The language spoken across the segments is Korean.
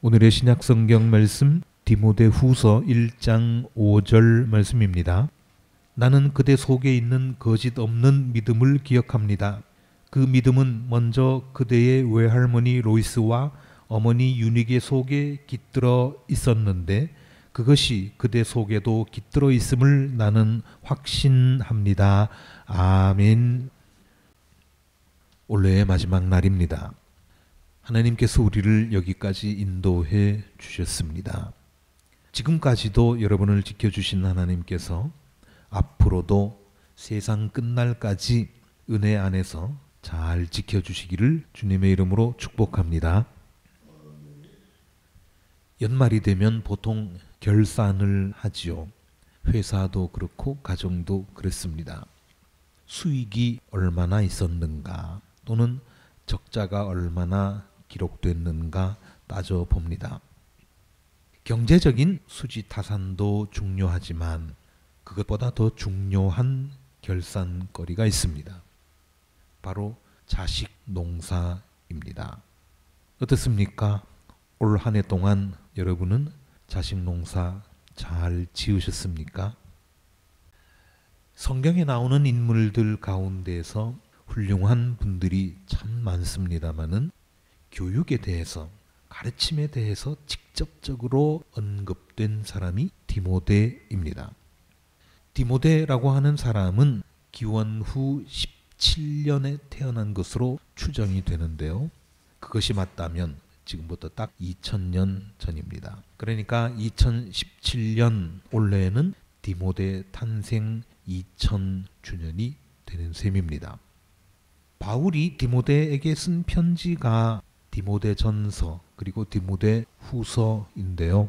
오늘의 신약 성경 말씀 디모데후서 1장 5절 말씀입니다. 나는 그대 속에 있는 거짓 없는 믿음을 기억합니다. 그 믿음은 먼저 그대의 외할머니 로이스와 어머니 유니게 속에 깃들어 있었는데 그것이 그대 속에도 깃들어 있음을 나는 확신합니다. 아멘. 올해의 마지막 날입니다. 하나님께서 우리를 여기까지 인도해 주셨습니다. 지금까지도 여러분을 지켜주신 하나님께서 앞으로도 세상 끝날까지 은혜 안에서 잘 지켜주시기를 주님의 이름으로 축복합니다. 연말이 되면 보통 결산을 하지요. 회사도 그렇고 가정도 그렇습니다. 수익이 얼마나 있었는가 또는 적자가 얼마나 기록됐는가 따져봅니다. 경제적인 수지타산도 중요하지만 그것보다 더 중요한 결산거리가 있습니다. 바로 자식 농사입니다. 어떻습니까? 올 한 해 동안 여러분은 자식 농사 잘 지으셨습니까? 성경에 나오는 인물들 가운데에서 훌륭한 분들이 참 많습니다마는 교육에 대해서, 가르침에 대해서 직접적으로 언급된 사람이 디모데입니다. 디모데라고 하는 사람은 기원 후 17년에 태어난 것으로 추정이 되는데요. 그것이 맞다면 지금부터 딱 2000년 전입니다. 그러니까 2017년 올해에는 디모데 탄생 2000주년이 되는 셈입니다. 바울이 디모데에게 쓴 편지가 디모데전서 그리고 디모데후서인데요.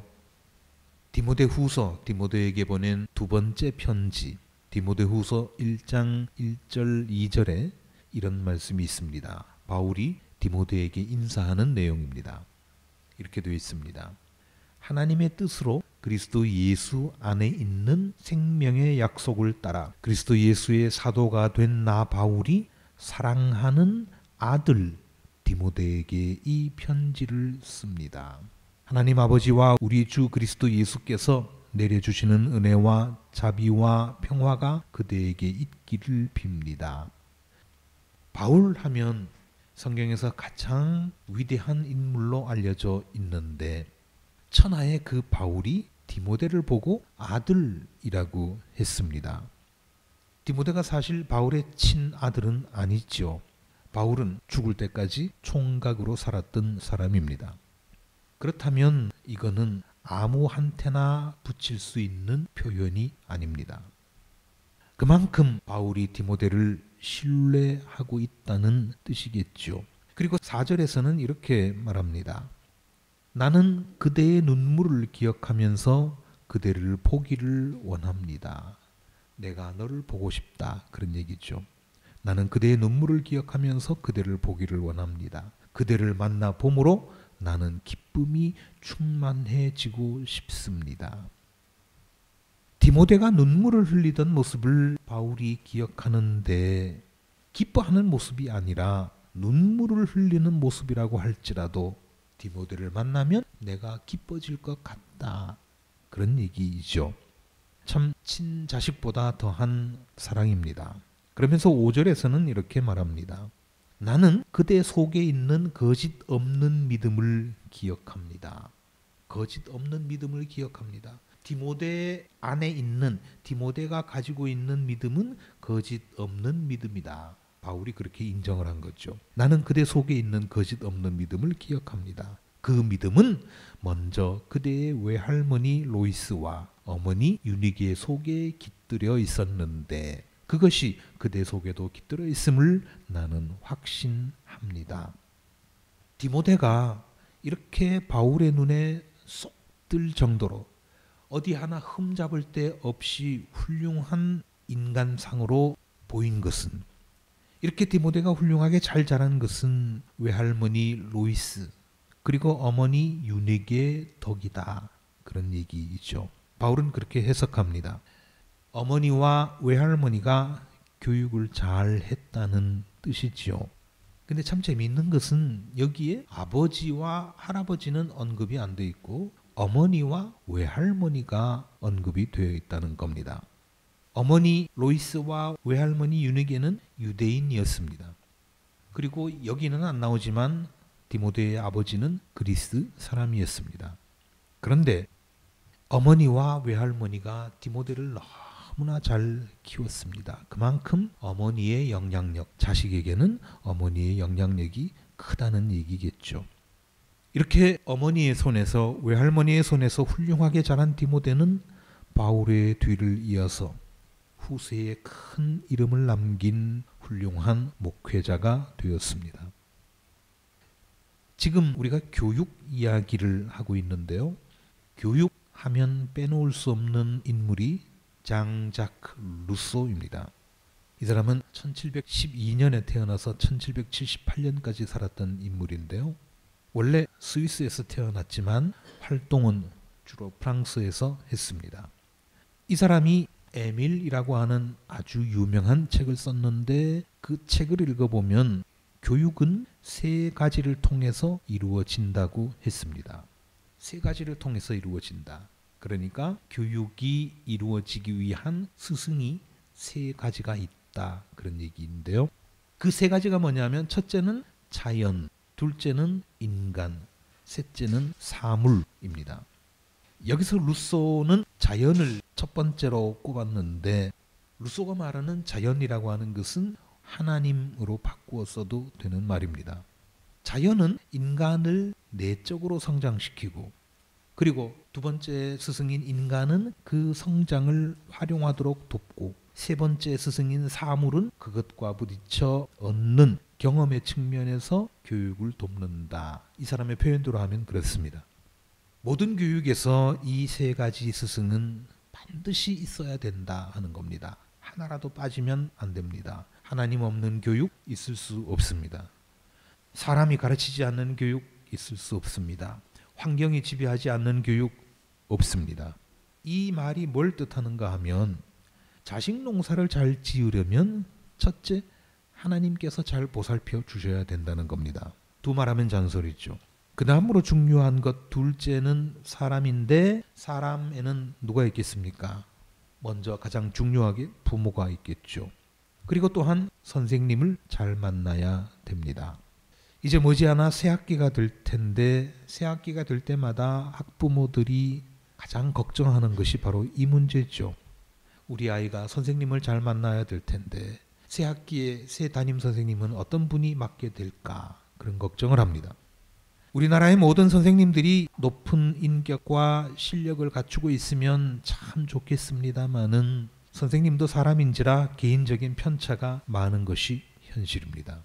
디모데후서, 디모데에게 보낸 두 번째 편지, 디모데후서 1장 1절 2절에 이런 말씀이 있습니다. 바울이 디모데에게 인사하는 내용입니다. 이렇게 되어 있습니다. 하나님의 뜻으로 그리스도 예수 안에 있는 생명의 약속을 따라 그리스도 예수의 사도가 된 나 바울이 사랑하는 아들 디모데에게 이 편지를 씁니다. 하나님 아버지와 우리 주 그리스도 예수께서 내려주시는 은혜와 자비와 평화가 그대에게 있기를 빕니다. 바울 하면 성경에서 가장 위대한 인물로 알려져 있는데 천하의 그 바울이 디모데를 보고 아들이라고 했습니다. 디모데가 사실 바울의 친아들은 아니죠. 바울은 죽을 때까지 총각으로 살았던 사람입니다. 그렇다면 이거는 아무한테나 붙일 수 있는 표현이 아닙니다. 그만큼 바울이 디모데를 신뢰하고 있다는 뜻이겠죠. 그리고 4절에서는 이렇게 말합니다. 나는 그대의 눈물을 기억하면서 그대를 보기를 원합니다. 내가 너를 보고 싶다. 그런 얘기죠. 나는 그대의 눈물을 기억하면서 그대를 보기를 원합니다. 그대를 만나 봄으로 나는 기쁨이 충만해지고 싶습니다. 디모데가 눈물을 흘리던 모습을 바울이 기억하는데 기뻐하는 모습이 아니라 눈물을 흘리는 모습이라고 할지라도 디모데를 만나면 내가 기뻐질 것 같다. 그런 얘기이죠. 참 친자식보다 더한 사랑입니다. 그러면서 5절에서는 이렇게 말합니다. 나는 그대 속에 있는 거짓 없는 믿음을 기억합니다. 거짓 없는 믿음을 기억합니다. 디모데 안에 있는, 디모데가 가지고 있는 믿음은 거짓 없는 믿음이다. 바울이 그렇게 인정을 한 거죠. 나는 그대 속에 있는 거짓 없는 믿음을 기억합니다. 그 믿음은 먼저 그대의 외할머니 로이스와 어머니 유니게 속에 깃들여 있었는데 그것이 그대 속에도 깃들어 있음을 나는 확신합니다. 디모데가 이렇게 바울의 눈에 쏙 들 정도로 어디 하나 흠잡을 데 없이 훌륭한 인간상으로 보인 것은, 이렇게 디모데가 훌륭하게 잘 자란 것은 외할머니 로이스 그리고 어머니 유니게의 덕이다. 그런 얘기이죠. 바울은 그렇게 해석합니다. 어머니와 외할머니가 교육을 잘 했다는 뜻이지요. 근데 참 재미있는 것은 여기에 아버지와 할아버지는 언급이 안 돼 있고 어머니와 외할머니가 언급이 되어 있다는 겁니다. 어머니 로이스와 외할머니 유니게는 유대인이었습니다. 그리고 여기는 안 나오지만 디모데의 아버지는 그리스 사람이었습니다. 그런데 어머니와 외할머니가 디모데를 너무나 잘 키웠습니다. 그만큼 어머니의 영향력, 자식에게는 어머니의 영향력이 크다는 얘기겠죠. 이렇게 어머니의 손에서 외할머니의 손에서 훌륭하게 자란 디모데는 바울의 뒤를 이어서 후세에 큰 이름을 남긴 훌륭한 목회자가 되었습니다. 지금 우리가 교육 이야기를 하고 있는데요. 교육하면 빼놓을 수 없는 인물이 장자크 루소입니다. 이 사람은 1712년에 태어나서 1778년까지 살았던 인물인데요. 원래 스위스에서 태어났지만 활동은 주로 프랑스에서 했습니다. 이 사람이 에밀이라고 하는 아주 유명한 책을 썼는데 그 책을 읽어보면 교육은 세 가지를 통해서 이루어진다고 했습니다. 세 가지를 통해서 이루어진다. 그러니까 교육이 이루어지기 위한 스승이 세 가지가 있다. 그런 얘기인데요. 그 세 가지가 뭐냐면 첫째는 자연, 둘째는 인간, 셋째는 사물입니다. 여기서 루소는 자연을 첫 번째로 꼽았는데 루소가 말하는 자연이라고 하는 것은 하나님으로 바꾸어 써도 되는 말입니다. 자연은 인간을 내적으로 성장시키고 그리고 두 번째 스승인 인간은 그 성장을 활용하도록 돕고 세 번째 스승인 사물은 그것과 부딪혀 얻는 경험의 측면에서 교육을 돕는다. 이 사람의 표현대로 하면 그렇습니다. 모든 교육에서 이 세 가지 스승은 반드시 있어야 된다 하는 겁니다. 하나라도 빠지면 안 됩니다. 하나님 없는 교육 있을 수 없습니다. 사람이 가르치지 않는 교육 있을 수 없습니다. 환경이 지배하지 않는 교육 없습니다. 이 말이 뭘 뜻하는가 하면 자식 농사를 잘 지으려면 첫째, 하나님께서 잘 보살펴 주셔야 된다는 겁니다. 두 말하면 잔소리죠. 그 다음으로 중요한 것 둘째는 사람인데 사람에는 누가 있겠습니까? 먼저 가장 중요하게 부모가 있겠죠. 그리고 또한 선생님을 잘 만나야 됩니다. 이제 머지않아 새학기가 될 텐데 새학기가 될 때마다 학부모들이 가장 걱정하는 것이 바로 이 문제죠. 우리 아이가 선생님을 잘 만나야 될 텐데 새학기에 새 담임 선생님은 어떤 분이 맡게 될까 그런 걱정을 합니다. 우리나라의 모든 선생님들이 높은 인격과 실력을 갖추고 있으면 참 좋겠습니다마는 선생님도 사람인지라 개인적인 편차가 많은 것이 현실입니다.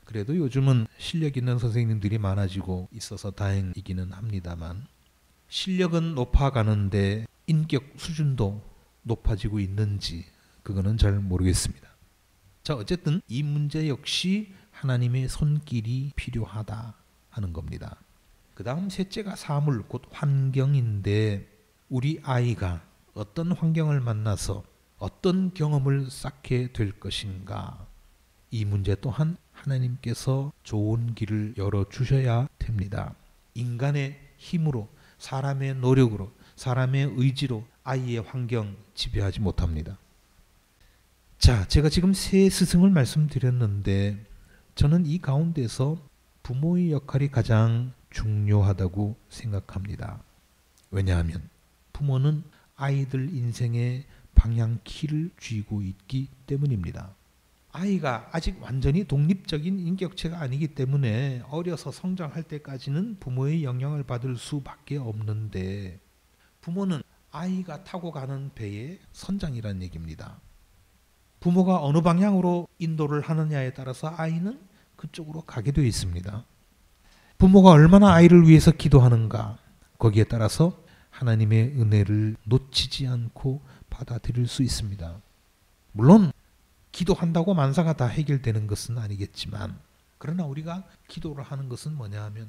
그래도 요즘은 실력 있는 선생님들이 많아지고 있어서 다행이기는 합니다만 실력은 높아가는데 인격 수준도 높아지고 있는지 그거는 잘 모르겠습니다. 자, 어쨌든 이 문제 역시 하나님의 손길이 필요하다 하는 겁니다. 그 다음 셋째가 사물, 곧 환경인데 우리 아이가 어떤 환경을 만나서 어떤 경험을 쌓게 될 것인가 이 문제 또한 하나님께서 좋은 길을 열어주셔야 됩니다. 인간의 힘으로 사람의 노력으로 사람의 의지로 아이의 환경 지배하지 못합니다. 자, 제가 지금 세 스승을 말씀드렸는데 저는 이 가운데서 부모의 역할이 가장 중요하다고 생각합니다. 왜냐하면 부모는 아이들 인생의 방향키를 쥐고 있기 때문입니다. 아이가 아직 완전히 독립적인 인격체가 아니기 때문에 어려서 성장할 때까지는 부모의 영향을 받을 수밖에 없는데 부모는 아이가 타고 가는 배의 선장이라는 얘기입니다. 부모가 어느 방향으로 인도를 하느냐에 따라서 아이는 그쪽으로 가게 되어 있습니다. 부모가 얼마나 아이를 위해서 기도하는가 거기에 따라서 하나님의 은혜를 놓치지 않고 받아들일 수 있습니다. 물론 기도한다고 만사가 다 해결되는 것은 아니겠지만 그러나 우리가 기도를 하는 것은 뭐냐 하면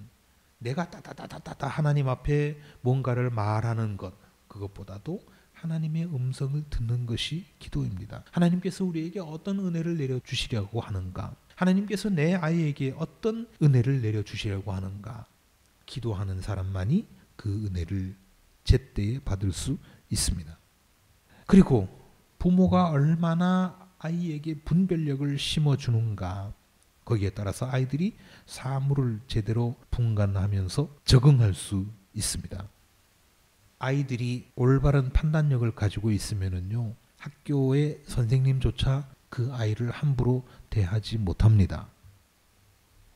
내가 따다다다다 하나님 앞에 뭔가를 말하는 것 그것보다도 하나님의 음성을 듣는 것이 기도입니다. 하나님께서 우리에게 어떤 은혜를 내려주시려고 하는가 하나님께서 내 아이에게 어떤 은혜를 내려주시려고 하는가? 기도하는 사람만이 그 은혜를 제때에 받을 수 있습니다. 그리고 부모가 얼마나 아이에게 분별력을 심어주는가, 거기에 따라서 아이들이 사물을 제대로 분간하면서 적응할 수 있습니다. 아이들이 올바른 판단력을 가지고 있으면은요, 학교의 선생님조차 그 아이를 함부로 대하지 못합니다.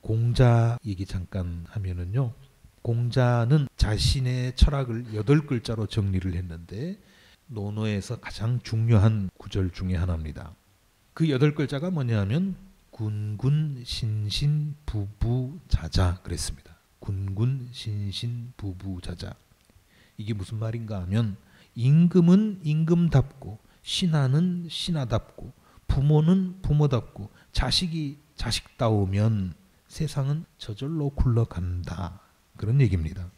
공자 얘기 잠깐 하면은요, 공자는 자신의 철학을 8글자로 정리를 했는데 논어에서 가장 중요한 구절 중에 하나입니다. 그 8글자가 뭐냐면 군군신신부부자자 그랬습니다. 군군신신부부자자. 이게 무슨 말인가 하면 임금은 임금답고 신하는 신하답고 부모는 부모답고 자식이 자식다우면 세상은 저절로 굴러간다. 그런 얘기입니다.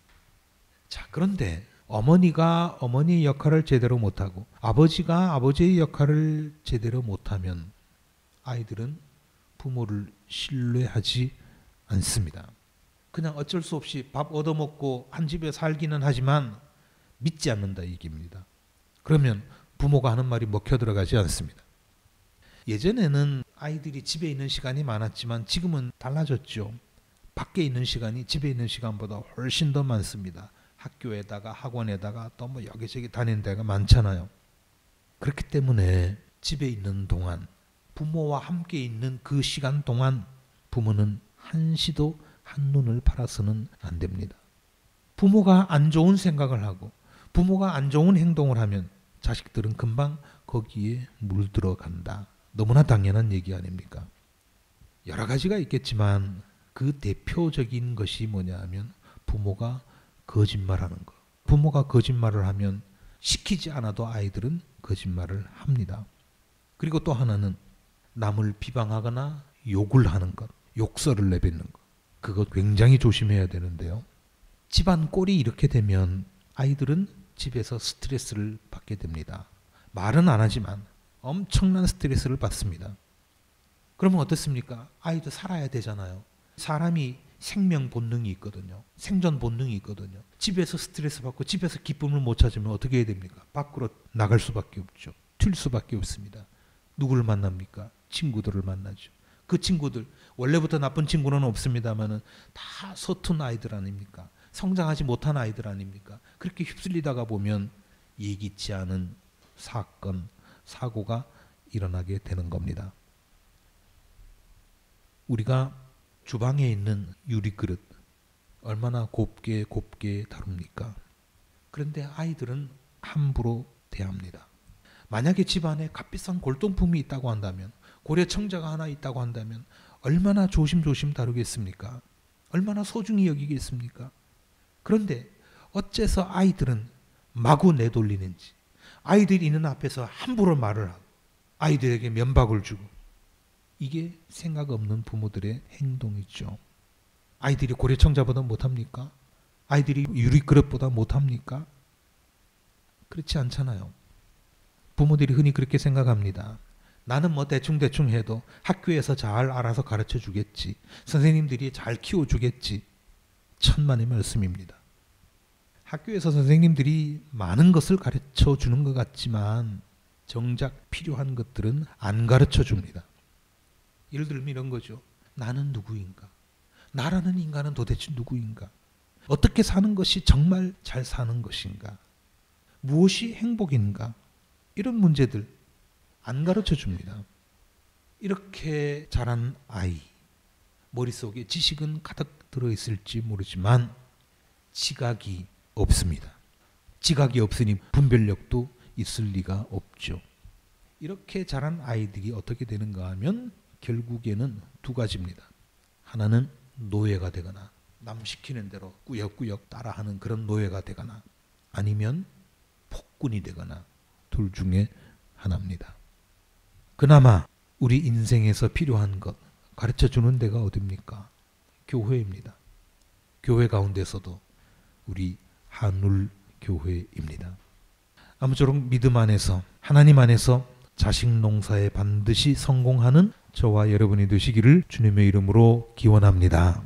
자, 그런데 어머니가 어머니의 역할을 제대로 못하고 아버지가 아버지의 역할을 제대로 못하면 아이들은 부모를 신뢰하지 않습니다. 그냥 어쩔 수 없이 밥 얻어먹고 한 집에 살기는 하지만 믿지 않는다 얘기입니다. 그러면 부모가 하는 말이 먹혀 들어가지 않습니다. 예전에는 아이들이 집에 있는 시간이 많았지만 지금은 달라졌죠. 밖에 있는 시간이 집에 있는 시간보다 훨씬 더 많습니다. 학교에다가 학원에다가 또 뭐 여기저기 다니는 데가 많잖아요. 그렇기 때문에 집에 있는 동안 부모와 함께 있는 그 시간 동안 부모는 한시도 한눈을 팔아서는 안 됩니다. 부모가 안 좋은 생각을 하고 부모가 안 좋은 행동을 하면 자식들은 금방 거기에 물들어간다. 너무나 당연한 얘기 아닙니까? 여러 가지가 있겠지만 그 대표적인 것이 뭐냐 하면 부모가 거짓말하는 것. 부모가 거짓말을 하면 시키지 않아도 아이들은 거짓말을 합니다. 그리고 또 하나는 남을 비방하거나 욕을 하는 것. 욕설을 내뱉는 것. 그거 굉장히 조심해야 되는데요. 집안 꼴이 이렇게 되면 아이들은 집에서 스트레스를 받게 됩니다. 말은 안 하지만 엄청난 스트레스를 받습니다. 그러면 어떻습니까? 아이도 살아야 되잖아요. 사람이 생명 본능이 있거든요. 생존 본능이 있거든요. 집에서 스트레스 받고 집에서 기쁨을 못 찾으면 어떻게 해야 됩니까? 밖으로 나갈 수밖에 없죠. 튈 수밖에 없습니다. 누구를 만납니까? 친구들을 만나죠. 그 친구들, 원래부터 나쁜 친구는 없습니다만은 다 서툰 아이들 아닙니까? 성장하지 못한 아이들 아닙니까? 그렇게 휩쓸리다가 보면 예기치 않은 사건, 사고가 일어나게 되는 겁니다. 우리가 주방에 있는 유리그릇 얼마나 곱게 다룹니까? 그런데 아이들은 함부로 대합니다. 만약에 집안에 값비싼 골동품이 있다고 한다면, 고래청자가 하나 있다고 한다면 얼마나 조심조심 다루겠습니까? 얼마나 소중히 여기겠습니까? 그런데 어째서 아이들은 마구 내돌리는지, 아이들이 있는 앞에서 함부로 말을 하고 아이들에게 면박을 주고, 이게 생각 없는 부모들의 행동이죠. 아이들이 고래청자보다 못합니까? 아이들이 유리그릇보다 못합니까? 그렇지 않잖아요. 부모들이 흔히 그렇게 생각합니다. 나는 뭐 대충 해도 학교에서 잘 알아서 가르쳐 주겠지. 선생님들이 잘 키워주겠지. 천만의 말씀입니다. 학교에서 선생님들이 많은 것을 가르쳐 주는 것 같지만 정작 필요한 것들은 안 가르쳐 줍니다. 예를 들면 이런 거죠. 나는 누구인가? 나라는 인간은 도대체 누구인가? 어떻게 사는 것이 정말 잘 사는 것인가? 무엇이 행복인가? 이런 문제들 안 가르쳐 줍니다. 이렇게 자란 아이, 머릿속에 지식은 가득 들어있을지 모르지만 지각이 없습니다. 지각이 없으니 분별력도 있을 리가 없죠. 이렇게 자란 아이들이 어떻게 되는가 하면 결국에는 두 가지입니다. 하나는 노예가 되거나 남 시키는 대로 꾸역꾸역 따라하는 그런 노예가 되거나 아니면 폭군이 되거나 둘 중에 하나입니다. 그나마 우리 인생에서 필요한 것 가르쳐주는 데가 어딥니까? 교회입니다. 교회 가운데서도 우리 한울교회입니다. 아무쪼록 믿음 안에서 하나님 안에서 자식 농사에 반드시 성공하는 저와 여러분이 되시기를 주님의 이름으로 기원합니다.